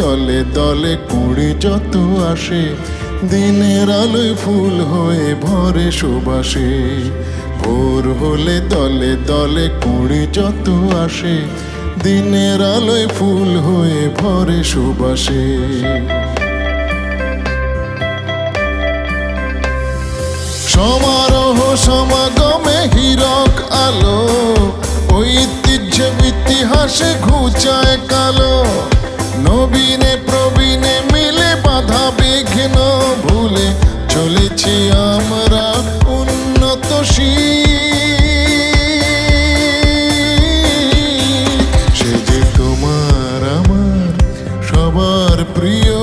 দলে দলে কুড়ি যত আসে, দিনের আলোয় ফুল হয়ে ভরে সুবাসে। ভোর হলে দলে দলে কুড়ি যত আসে, দিনের আলোয় ফুল হয়ে ভরে সুবাসে। সমারোহ সমাগমে হীরক আলো, ঐতিহ্য ইতিহাসে ঘুচায় কালো। নবীনে প্রবীণে মিলে বাধা বিঘ্ন ভুলে চলেছি আমরা উন্নতশীল। সে যে তোমার আমার সবার প্রিয়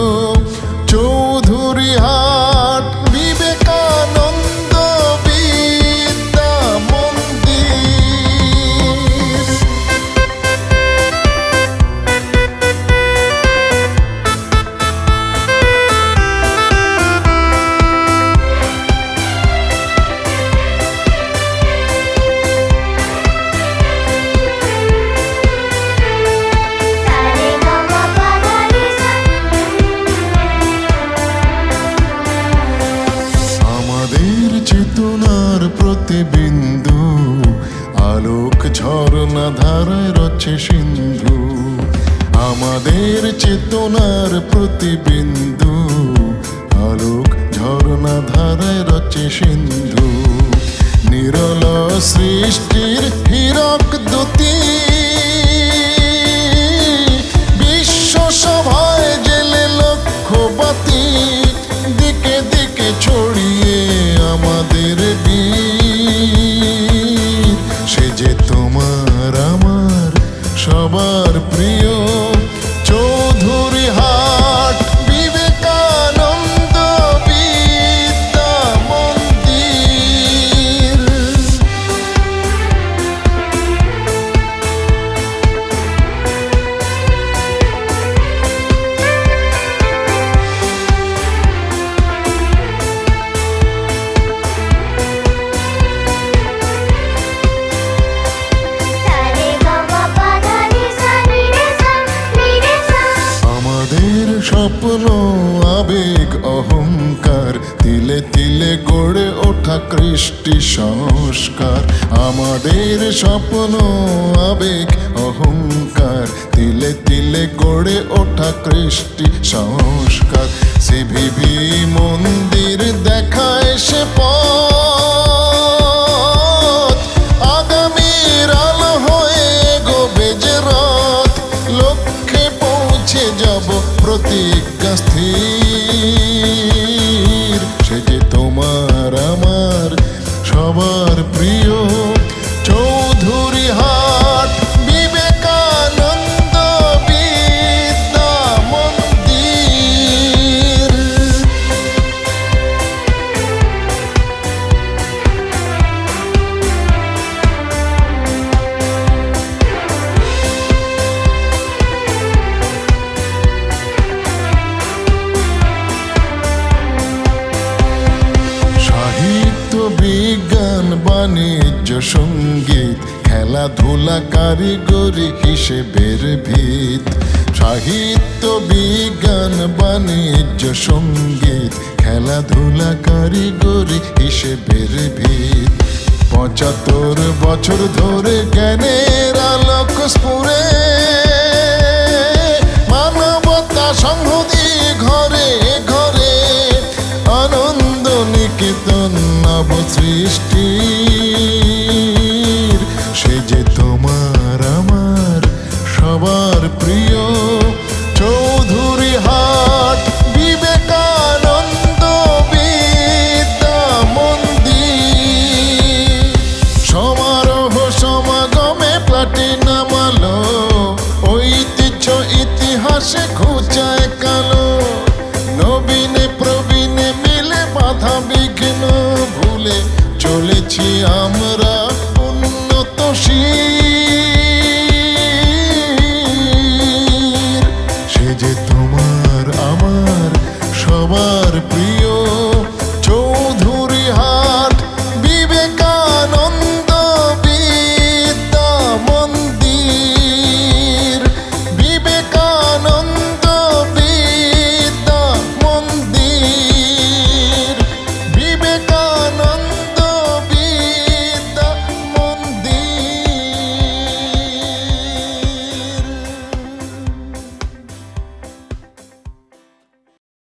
চৌধুরীহাট বিবেকানন্দ বিদ্যা মন্দির। চেতনার প্রতিবিন্দু আলোক ঝরনা ধারায় রচে সিন্ধু। আমাদের চেতনার প্রতিবিন্দু আলোক ঝরনা ধারায় রচে সিন্ধু। নিরল সৃষ্টির হীরক দ্যুতি বিশ্ব সভায় জেলে লক্ষ্যবাতি, দিকে দিকে ছড়িয়ে আমাদের বীর। সে যে তোমার আমার সবার প্রিয় চৌধুরীহাট বিবেকানন্দ বিদ্যা মন্দির। স্বপ্ন আবেগ অহংকার তিলে তিলে গড়ে ওঠা কৃষ্টি সংস্কার। আমাদের স্বপ্ন আবেগ অহংকার তিলে তিলে গড়ে ওঠা কৃষ্টি সংস্কার। সিভিভি মন্দির দেখায় সে পথ, আগামীর আলো হয়ে গোবে যে রথ। লক্ষ্যে পৌঁছে যাব প্রতিজ্ঞা স্থির। সে যে তোমার আমার সবার প্রিয় চৌধুরীহাট বিবেকানন্দ বিদ্যা মন্দির। বিজ্ঞান বাণিজ্য সঙ্গীত খেলাধুলা কারিগরি হিসেবের ভিত। সাহিত্য বিজ্ঞান বাণিজ্য সঙ্গীত খেলাধুলা কারিগরি হিসেবের ভিত। ৭৫ বছর ধরে জ্ঞানের আলোক স্ফুরে মানবতা সংহতি ঘরে ঘরে। আনন্দ নিকেতন নব সৃষ্টি